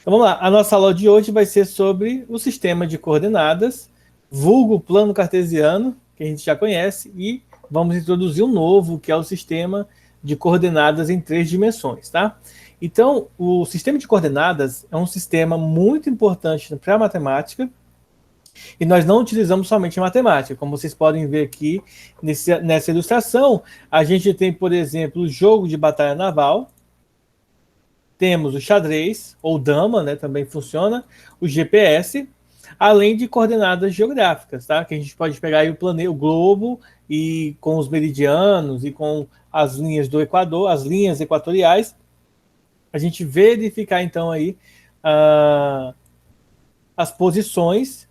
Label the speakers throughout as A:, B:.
A: Então vamos lá, a nossa aula de hoje vai ser sobre o sistema de coordenadas, vulgo plano cartesiano, que a gente já conhece, e vamos introduzir um novo, que é o sistema de coordenadas em 3 dimensões, tá? Então, o sistema de coordenadas é um sistema muito importante para a matemática, e nós não utilizamos somente em matemática. Como vocês podem ver aqui nessa ilustração, a gente tem, por exemplo, o jogo de batalha naval, temos o xadrez, ou dama, né, também funciona, o GPS, além de coordenadas geográficas, tá? Que a gente pode pegar aí o globo, e com os meridianos, e com as linhas do Equador, as linhas equatoriais, a gente verificar, então, aí as posições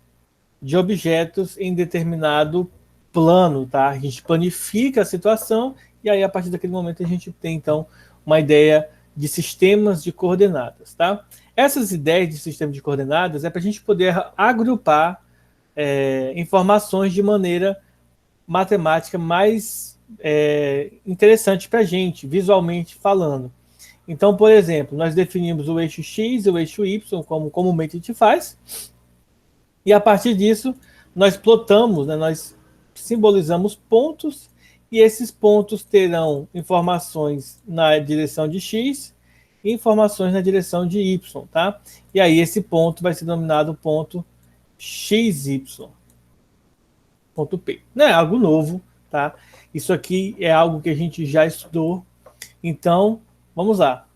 A: de objetos em determinado plano, tá? A gente planifica a situação, e aí, a partir daquele momento, a gente tem, então, uma ideia de sistemas de coordenadas, tá? Essas ideias de sistema de coordenadas é para a gente poder agrupar informações de maneira matemática mais interessante para a gente, visualmente falando. Então, por exemplo, nós definimos o eixo X e o eixo Y, como comumente a gente faz, e a partir disso, nós plotamos, né, nós simbolizamos pontos, e esses pontos terão informações na direção de X e informações na direção de Y, tá? E aí esse ponto vai ser denominado ponto XY, ponto P. Não é algo novo, tá? Isso aqui é algo que a gente já estudou. Então, vamos lá.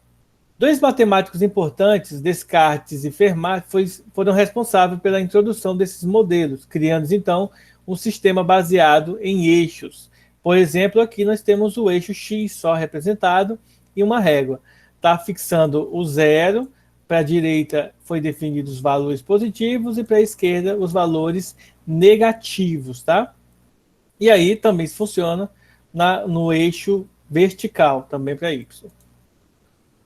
A: 2 matemáticos importantes, Descartes e Fermat, foram responsáveis pela introdução desses modelos, criando, então, um sistema baseado em eixos. Por exemplo, aqui nós temos o eixo X só representado e uma régua. Está fixando o zero, para a direita foi definido os valores positivos e para a esquerda os valores negativos, tá? E aí também funciona no eixo vertical, também para Y.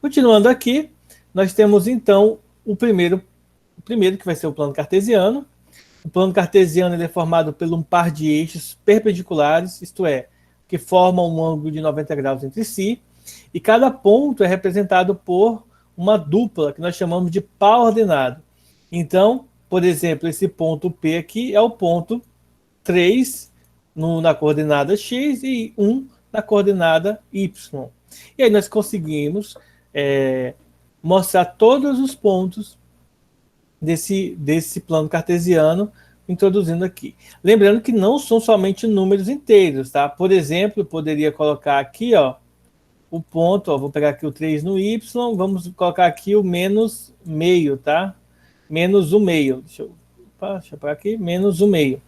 A: Continuando aqui, nós temos então o primeiro que vai ser o plano cartesiano. O plano cartesiano ele é formado por um par de eixos perpendiculares, isto é, que formam um ângulo de 90 graus entre si, e cada ponto é representado por uma dupla, que nós chamamos de par ordenado. Então, por exemplo, esse ponto P aqui é o ponto 3 na coordenada X e 1 na coordenada Y. E aí nós conseguimos mostrar todos os pontos desse plano cartesiano, introduzindo aqui. Lembrando que não são somente números inteiros, tá? Por exemplo, eu poderia colocar aqui, ó, o ponto, ó, vou pegar aqui o 3 no Y, vamos colocar aqui o menos meio, tá? Menos o meio. Deixa eu pegar aqui, menos o meio.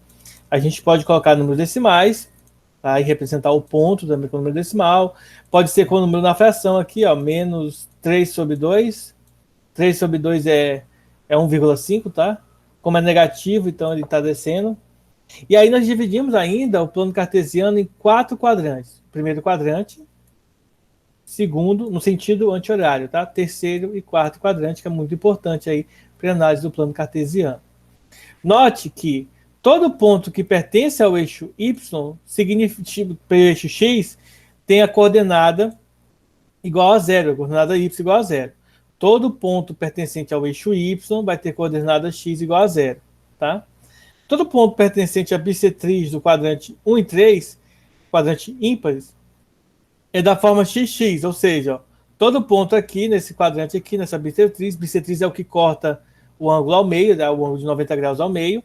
A: A gente pode colocar números decimais, tá? E representar o ponto também com o número decimal. Pode ser com o número na fração aqui, ó, menos 3 sobre 2. 3 sobre 2 é 1,5, tá? Como é negativo, então ele está descendo. E aí nós dividimos ainda o plano cartesiano em 4 quadrantes. Primeiro quadrante, segundo, no sentido anti-horário, tá? Terceiro e quarto quadrante, que é muito importante aí para a análise do plano cartesiano. Note que todo ponto que pertence ao eixo Y, significa para o eixo X, tem a coordenada igual a zero, a coordenada Y igual a zero. Todo ponto pertencente ao eixo Y vai ter coordenada X igual a zero, tá? Todo ponto pertencente à bissetriz do quadrante 1 e 3, quadrante ímpares, é da forma XX, ou seja, ó, todo ponto aqui, nesse quadrante aqui, nessa bissetriz é o que corta o ângulo ao meio, dá o ângulo de 90 graus ao meio.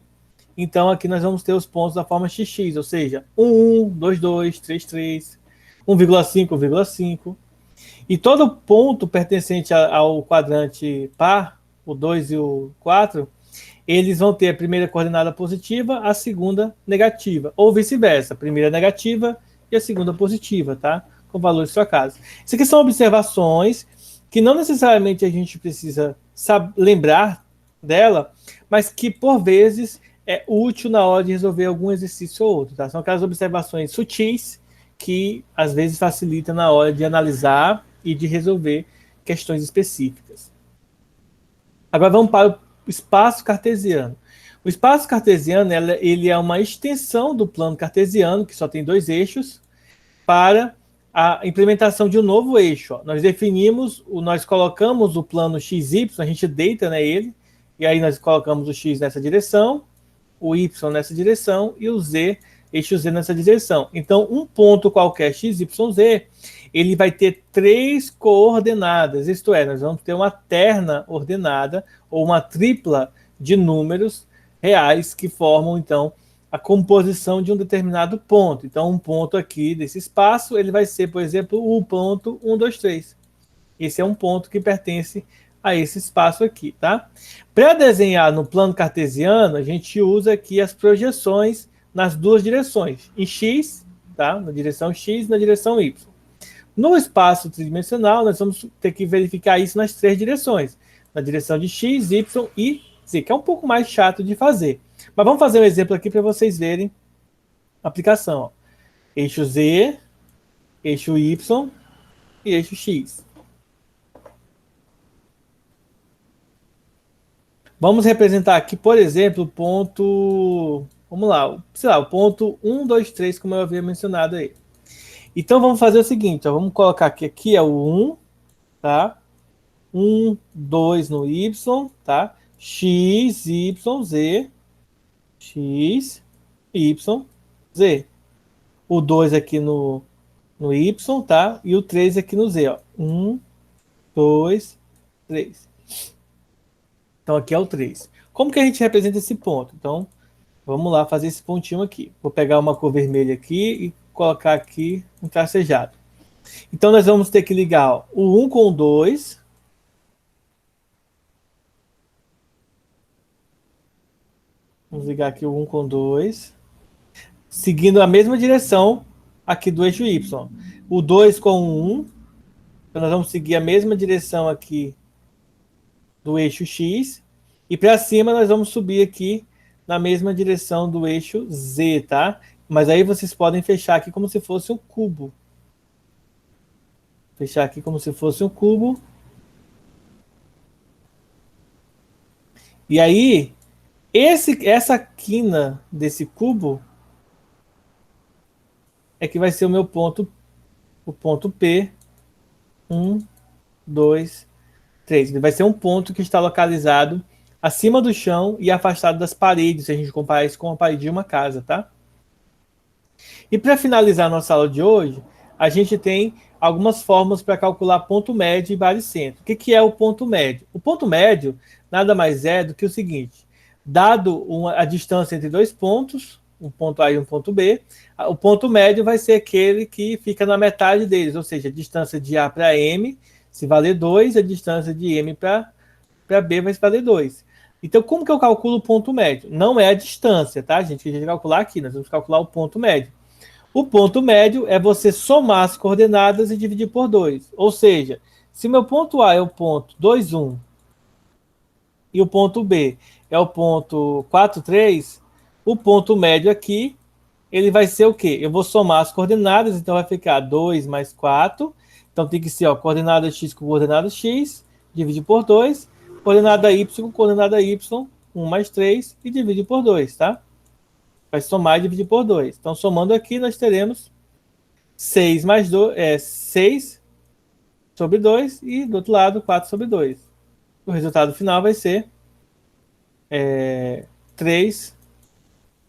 A: Então aqui nós vamos ter os pontos da forma XX, ou seja, 1, 1, 2, 2, 3, 3, 1,5, 1,5. E todo ponto pertencente ao quadrante par, o 2 e o 4, eles vão ter a primeira coordenada positiva, a segunda negativa, ou vice-versa, a primeira negativa e a segunda positiva, tá? Com valores trocados. Isso aqui são observações que não necessariamente a gente precisa lembrar dela, mas que por vezes é útil na hora de resolver algum exercício ou outro, tá? São aquelas observações sutis que às vezes facilitam na hora de analisar e de resolver questões específicas. Agora vamos para o espaço cartesiano. O espaço cartesiano ele é uma extensão do plano cartesiano, que só tem 2 eixos, para a implementação de um novo eixo. Ó. Nós colocamos o plano XY, a gente deita, né, ele, e aí nós colocamos o X nessa direção, o Y nessa direção e o Z, eixo Z nessa direção. Então, um ponto qualquer XYZ, ele vai ter 3 coordenadas, isto é, nós vamos ter uma terna ordenada ou uma tripla de números reais que formam, então, a composição de um determinado ponto. Então, um ponto aqui desse espaço, ele vai ser, por exemplo, o ponto 1, 2, 3. Esse é um ponto que pertence a esse espaço aqui, tá? Para desenhar no plano cartesiano, a gente usa aqui as projeções nas duas direções, em X, tá? Na direção X e na direção Y. No espaço tridimensional, nós vamos ter que verificar isso nas 3 direções, na direção de X, Y e Z, que é um pouco mais chato de fazer. Mas vamos fazer um exemplo aqui para vocês verem a aplicação. Ó. Eixo Z, eixo Y e eixo X. Vamos representar aqui, por exemplo, o ponto... Vamos lá, sei lá, o ponto 1, 2, 3, como eu havia mencionado aí. Então, vamos fazer o seguinte, ó, vamos colocar aqui é o 1, tá? 1, 2 no Y, tá? X, Y, Z. X, Y, Z. O 2 aqui no Y, tá? E o 3 aqui no Z, ó. 1, 2, 3. Então, aqui é o 3. Como que a gente representa esse ponto? Então, vamos lá fazer esse pontinho aqui. Vou pegar uma cor vermelha aqui e colocar aqui um tracejado. Então, nós vamos ter que ligar ó, o 1 com o 2. Vamos ligar aqui o 1 com 2. Seguindo a mesma direção aqui do eixo Y. O 2 com o 1. Então, nós vamos seguir a mesma direção aqui do eixo X. E para cima, nós vamos subir aqui na mesma direção do eixo Z, tá? Mas aí vocês podem fechar aqui como se fosse um cubo. Fechar aqui como se fosse um cubo. E aí, essa quina desse cubo é que vai ser o meu ponto, o ponto P. 1, 2, 3. Ele vai ser um ponto que está localizado acima do chão e afastado das paredes, se a gente comparar isso com a parede de uma casa, tá? E para finalizar a nossa aula de hoje, a gente tem algumas formas para calcular ponto médio e baricentro. O que é o ponto médio? O ponto médio nada mais é do que o seguinte: dado a distância entre dois pontos, um ponto A e um ponto B, o ponto médio vai ser aquele que fica na metade deles, ou seja, a distância de A para M se valer 2, a distância de M para B vai se valer 2. Então, como que eu calculo o ponto médio? Não é a distância, tá, gente? Que a gente vai calcular aqui, nós vamos calcular o ponto médio. O ponto médio é você somar as coordenadas e dividir por 2. Ou seja, se meu ponto A é o ponto 2, 1 e o ponto B é o ponto 4, 3, o ponto médio aqui, ele vai ser o quê? Eu vou somar as coordenadas, então vai ficar 2 mais 4. Então tem que ser ó, coordenada x com coordenada x, dividir por 2. Coordenada y com coordenada y, 1 mais 3 e divide por 2, tá? Vai somar e dividir por 2. Então, somando aqui, nós teremos 6 mais 2, 6 sobre 2 e, do outro lado, 4 sobre 2. O resultado final vai ser 3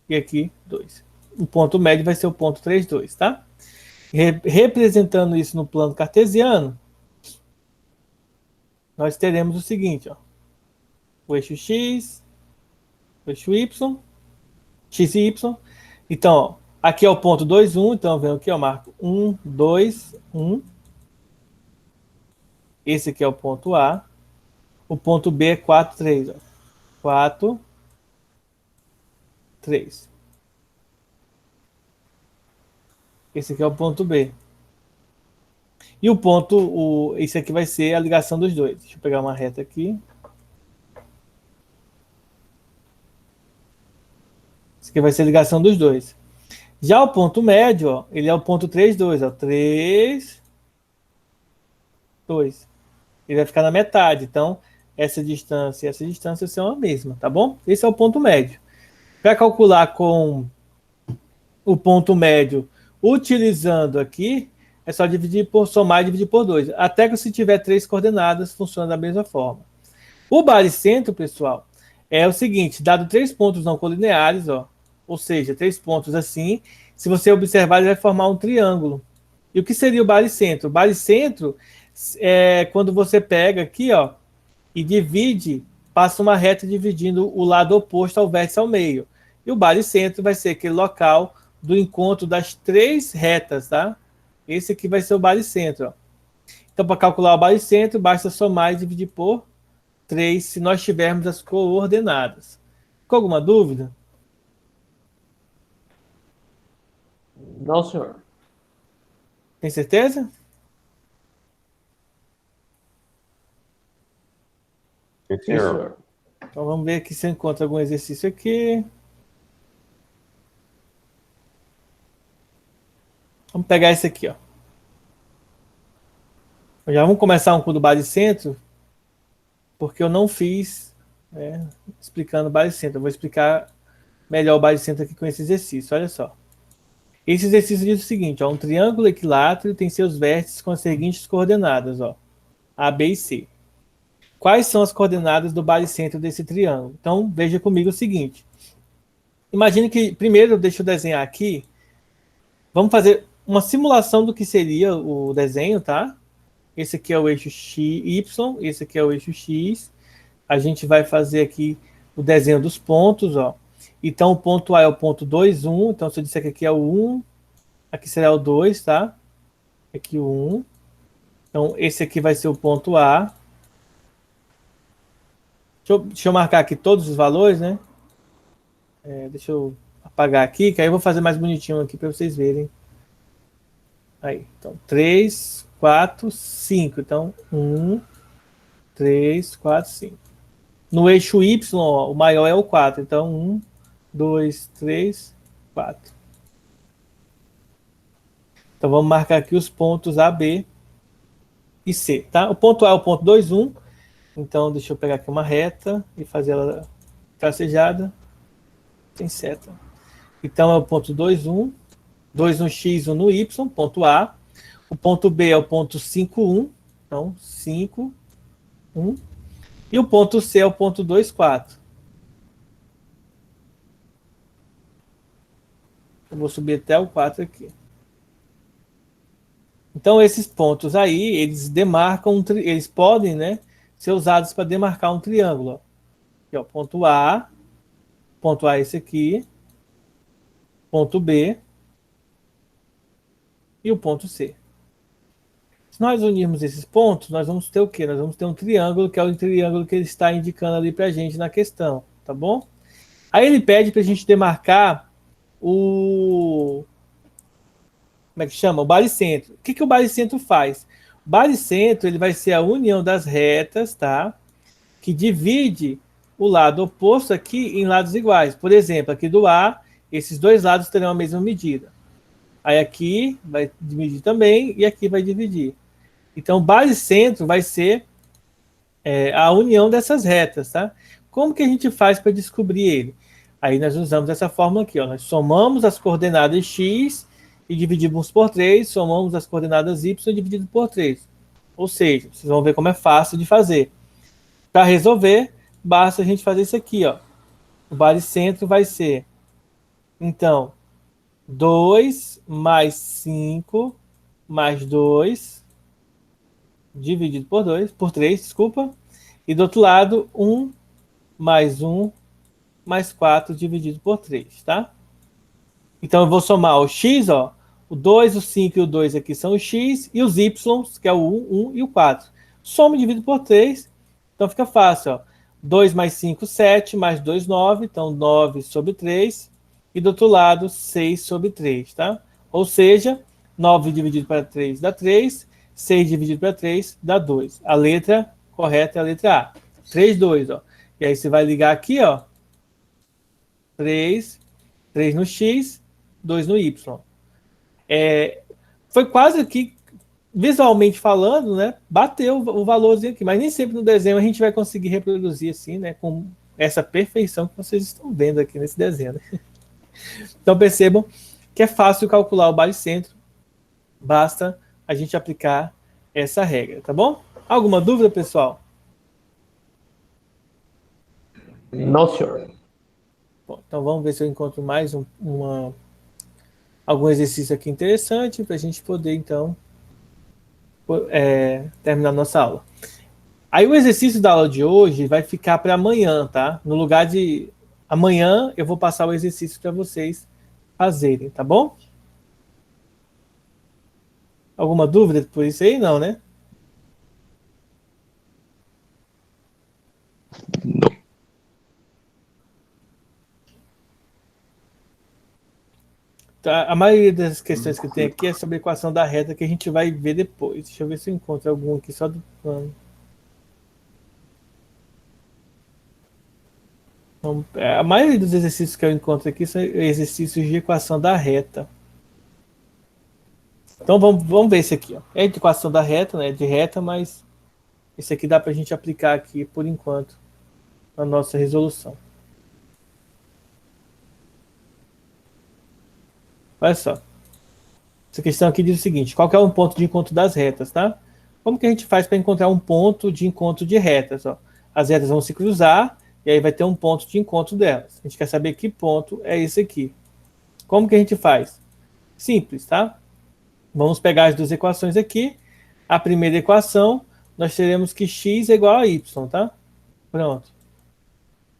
A: e aqui 2. O ponto médio vai ser o ponto 3, 2, tá? Representando isso no plano cartesiano, nós teremos o seguinte, ó. O eixo x, o eixo y, x e y. Então, ó, aqui é o ponto 2, 1. Então, vem aqui, ó, marco 1, 2, 1. Esse aqui é o ponto A. O ponto B é 4, 3. Ó. 4, 3. Esse aqui é o ponto B. E o ponto, esse aqui vai ser a ligação dos dois. Deixa eu pegar uma reta aqui. Esse aqui vai ser a ligação dos dois. Já o ponto médio, ó, ele é o ponto 3, 2. Ó, 3, 2. Ele vai ficar na metade. Então, essa distância e essa distância são a mesma, tá bom? Esse é o ponto médio. Para calcular com o ponto médio, utilizando aqui é só dividir por somar e dividir por 2. Até que se tiver 3 coordenadas, funciona da mesma forma. O baricentro, pessoal, é o seguinte, dado 3 pontos não colineares, ó, ou seja, 3 pontos assim, se você observar, ele vai formar um triângulo. E o que seria o baricentro? O baricentro é quando você pega aqui, ó, e divide, passa uma reta dividindo o lado oposto ao vértice ao meio. E o baricentro vai ser aquele local do encontro das 3 retas, tá? Esse aqui vai ser o baricentro, ó. Então, para calcular o baricentro, basta somar e dividir por 3, se nós tivermos as coordenadas. Ficou alguma dúvida?
B: Não, senhor.
A: Tem certeza?
C: Sim,
B: Sim,
C: senhor.
B: senhor.
A: Então vamos ver aqui se eu encontro algum exercício aqui. Vamos pegar esse aqui, ó. Já vamos começar um com o do baricentro, porque eu não fiz, né, explicando o baricentro. Eu vou explicar melhor o baricentro aqui com esse exercício. Olha só. Esse exercício diz o seguinte, ó, um triângulo equilátero tem seus vértices com as seguintes coordenadas, ó, A, B e C. Quais são as coordenadas do baricentro desse triângulo? Então, veja comigo o seguinte. Imagine que, primeiro, deixa eu desenhar aqui. Vamos fazer uma simulação do que seria o desenho, tá? Esse aqui é o eixo Y, esse aqui é o eixo X. A gente vai fazer aqui o desenho dos pontos, ó. Então, o ponto A é o ponto 2, 1. Então, se eu disser que aqui é o 1, aqui será o 2, tá? Aqui o 1. Então, esse aqui vai ser o ponto A. Deixa eu marcar aqui todos os valores, né? Deixa eu apagar aqui, que aí eu vou fazer mais bonitinho aqui para vocês verem. Aí, então, 3, 4, 5. Então, 1, 3, 4, 5. No eixo Y, ó, o maior é o 4. Então, 1, 2, 3, 4. Então, vamos marcar aqui os pontos A, B e C, tá? O ponto A é o ponto 2, 1. Então, deixa eu pegar aqui uma reta e fazer ela tracejada. Tem seta. Então, é o ponto 2, 1. 2 no X, 1 no Y, ponto A. O ponto B é o ponto 5, 1. Então, 5, 1. E o ponto C é o ponto 2, 4. Eu vou subir até o 4 aqui. Então, esses pontos aí, eles demarcam, eles podem, né, ser usados para demarcar um triângulo. Aqui, ó, ponto A é esse aqui, ponto B e o ponto C. Se nós unirmos esses pontos, nós vamos ter o quê? Nós vamos ter um triângulo, que é o triângulo que ele está indicando ali para a gente na questão, tá bom? Aí ele pede para a gente demarcar o... Como é que chama? O baricentro. O que, que o baricentro faz? O baricentro ele vai ser a união das retas, tá? Que divide o lado oposto aqui em lados iguais. Por exemplo, aqui do A, esses dois lados terão a mesma medida. Aí aqui vai dividir também e aqui vai dividir. Então, o baricentro vai ser a união dessas retas, tá? Como que a gente faz para descobrir ele? Aí nós usamos essa fórmula aqui, ó. Nós somamos as coordenadas x e dividimos por 3, somamos as coordenadas y dividido por 3. Ou seja, vocês vão ver como é fácil de fazer. Para resolver, basta a gente fazer isso aqui, ó. O baricentro vai ser, então, 2 mais 5 mais 2 dividido por 2, por 3, desculpa. E do outro lado, 1 mais 1 mais 4 dividido por 3, tá? Então eu vou somar o x, ó. O 2, o 5 e o 2 aqui são o x, e os y, que é o 1, 1 e o 4. Soma e divido por 3, então fica fácil, ó. 2 mais 5, 7, mais 2, 9, então 9 sobre 3, e do outro lado, 6 sobre 3, tá? Ou seja, 9 dividido para 3 dá 3, 6 dividido para 3 dá 2. A letra correta é a letra A. 3, 2, ó. E aí você vai ligar aqui, ó. 3 no X, 2 no Y. Foi quase aqui, visualmente falando, né? Bateu o valorzinho aqui, mas nem sempre no desenho a gente vai conseguir reproduzir assim, né? Com essa perfeição que vocês estão vendo aqui nesse desenho, né? Então percebam que é fácil calcular o baricentro, basta a gente aplicar essa regra, tá bom? Alguma dúvida, pessoal?
B: Não, senhor.
A: Bom, então vamos ver se eu encontro mais algum exercício aqui interessante para a gente poder, então, terminar nossa aula. Aí o exercício da aula de hoje vai ficar para amanhã, tá? No lugar de amanhã, eu vou passar o exercício para vocês fazerem, tá bom? Alguma dúvida por isso aí? Não, né?
B: Não.
A: Tá, a maioria das questões que tem aqui é sobre a equação da reta que a gente vai ver depois. Deixa eu ver se eu encontro algum aqui só do plano. Então, a maioria dos exercícios que eu encontro aqui são exercícios de equação da reta. Então vamos ver esse aqui. Ó. É de equação da reta, né? De reta, mas esse aqui dá para a gente aplicar aqui por enquanto na nossa resolução. Olha só. Essa questão aqui diz o seguinte: qual que é um ponto de encontro das retas, tá? Como que a gente faz para encontrar um ponto de encontro de retas? Ó? As retas vão se cruzar e aí vai ter um ponto de encontro delas. A gente quer saber que ponto é esse aqui. Como que a gente faz? Simples, tá? Vamos pegar as duas equações aqui. A primeira equação, nós teremos que x é igual a y, tá? Pronto.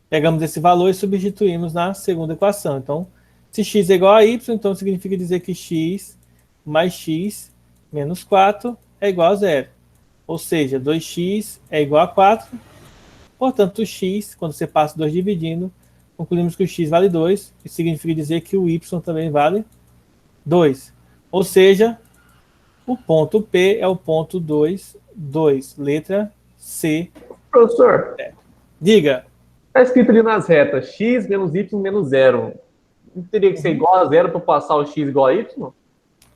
A: Pegamos esse valor e substituímos na segunda equação. Então, se x é igual a y, então significa dizer que x mais x menos 4 é igual a zero. Ou seja, 2x é igual a 4. Portanto, o x, quando você passa 2 dividindo, concluímos que o x vale 2. Isso significa dizer que o y também vale 2. Ou seja, o ponto P é o ponto 2, 2. Letra C.
B: Professor,
A: Diga.
B: está escrito ali nas retas x menos y menos zero. Não teria que ser igual a zero para passar o x igual a y?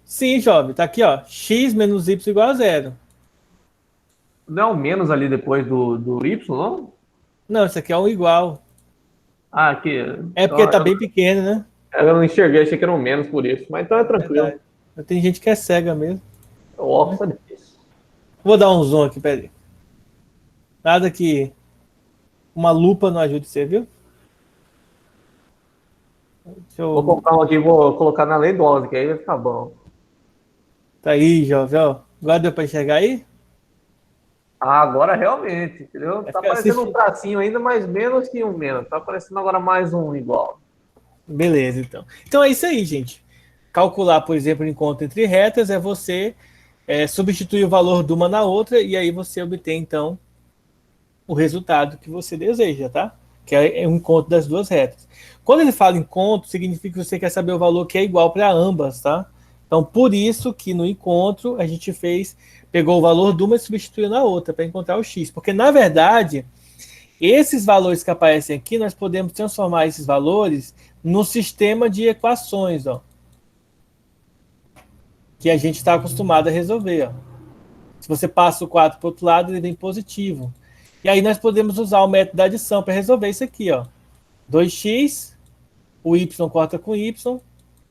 A: Sim, jovem. Tá aqui, ó. X menos y igual a zero.
B: Não é o menos ali depois do y, não?
A: Não, isso aqui é um igual.
B: Ah, aqui.
A: É porque tá bem pequeno, né?
B: Eu não enxerguei, achei que era um menos por isso. Mas então é tranquilo.
A: Verdade. Tem gente que é cega mesmo.
B: Ó, sabe disso.
A: Vou dar um zoom aqui, peraí. Nada que uma lupa não ajude você, viu? Deixa eu...
B: Vou comprar um aqui, vou colocar na lei do Oz, que aí vai ficar bom.
A: Tá aí, jovem, ó. Agora deu pra enxergar aí?
B: Ah, agora realmente, entendeu? Tá parecendo um tracinho ainda, mas menos que um menos. Tá parecendo agora mais um igual.
A: Beleza, então. Então é isso aí, gente. Calcular, por exemplo, o encontro entre retas é você substituir o valor de uma na outra e aí você obtém, então, o resultado que você deseja, tá? Que é o encontro das duas retas. Quando ele fala encontro, significa que você quer saber o valor que é igual para ambas, tá? Então, por isso que no encontro a gente pegou o valor de uma e substituiu na outra para encontrar o x. Porque, na verdade, esses valores que aparecem aqui, nós podemos transformar esses valores no sistema de equações, ó, que a gente está acostumado a resolver. Ó. Se você passa o 4 para o outro lado, ele vem positivo. E aí nós podemos usar o método da adição para resolver isso aqui. Ó. 2x, o y corta com y,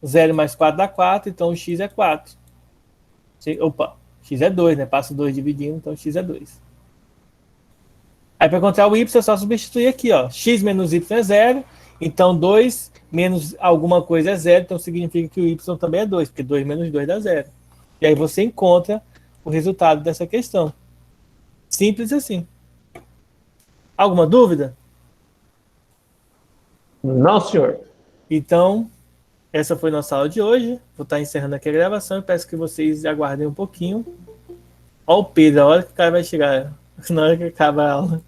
A: 0 mais 4 dá 4, então o x é 4. Opa, x é 2, né? Passa 2 dividindo, então x é 2. Aí para encontrar o y é só substituir aqui, ó. X menos y é 0, então 2 menos alguma coisa é 0, então significa que o y também é 2, porque 2 menos 2 dá 0. E aí você encontra o resultado dessa questão. Simples assim. Alguma dúvida?
B: Não, senhor.
A: Então, essa foi nossa aula de hoje. Vou estar encerrando aqui a gravação e peço que vocês aguardem um pouquinho. Ó o Pedro, a hora que o cara vai chegar, na hora que acaba a aula.